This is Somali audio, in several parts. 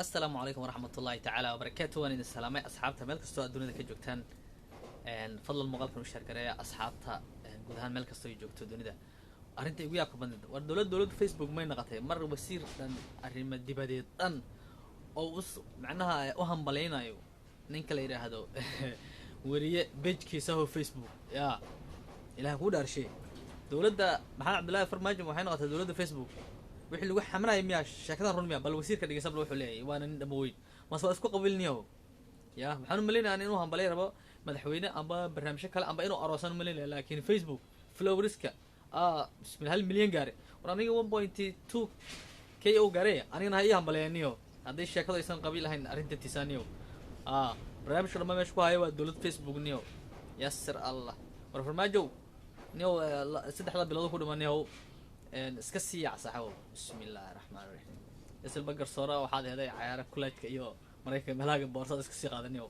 السلام عليكم ورحمة الله تعالى وبركاته. وأنا السلامة أصحابتها ملك استوى الدنيا كجوكتان فضل المقال كانوا شاركة أصحابتها جودهان ملك استوى جوكتو الدنيا. أرنت يقول ياكو بند والدولة فيسبوك ما ينقطع مرة بصير أرنت دبادي أن أو وص معناها أهم بلينا يو نينك اللي هذا وريه بيج كيسه فيسبوك يا إله هو دار شيء دولة محمد عبد الله فرماجة وحين قتل دولة فيسبوك wixii lagu xamraayay miyaa sheekada run miyaa bal wasiirka dhigisab wuxuu leeyahay waana nin dhamoweyn mas waa isku qabilniyo ya waxaan u maleynayaa inuu hambalay rabo madaxweyne amba barnaamijyo kale amba inuu aroosan u maleynayaa laakiin Facebook followers-ka bismillah 1 milyan gaare war aniga 1.2 k oo gaare anigana hay hambalayniyo hadii sheekadu aysan qabiil ahayn arrinta tisaaniyo barnaamijka dhama meesha ku hayo waa dawlad Facebook niyo yasir allah war farmaajo niyo saddexda bilood ku dhamaaniyo اسكسي يا صاحبي بسم الله الرحمن الرحيم اسل بقر صورة وحاد هذا عيارة كلها كيو مريكا ملاقي بورصة اسكسي قادنيو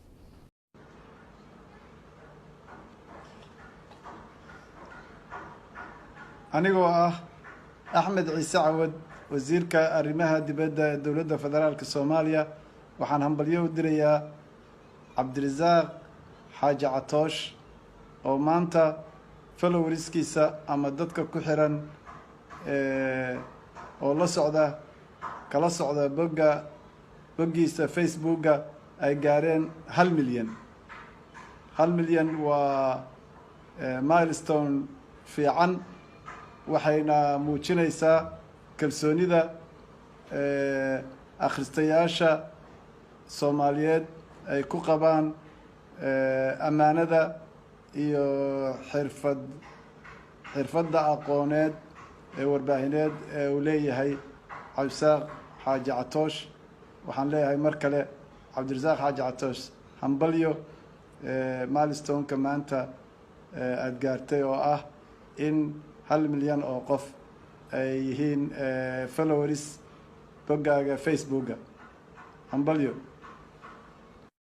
أنا أحمد عيسى عود وزير كأرمها دبادة دولة فدرالك الصومالية وحن همبليو دريا عبد الرزاق حاجة عطوش ومانتا فلو ريسكيسا أما دتك كحرا oo la socda kala socda boggiisa facebooka ay gaareen 1 milyan 1 milyan waa milestone fiican waxayna muujinaysaa kalsoonida akhristayaasha Soomaaliyeed ay ku qabaan amaanada iyo xirfadda aqooneed warbaahineed uu leeyahay Cabdisaaq Xaaji Catoosh waxaan leeyahay mar kale Cabdirasaaq Xaaji Catoosh hambalyo milestone-ka maanta aad gaartay oo ah in 1 milyan oo qof ay yihiin followers boggaaga Facebook hambalyo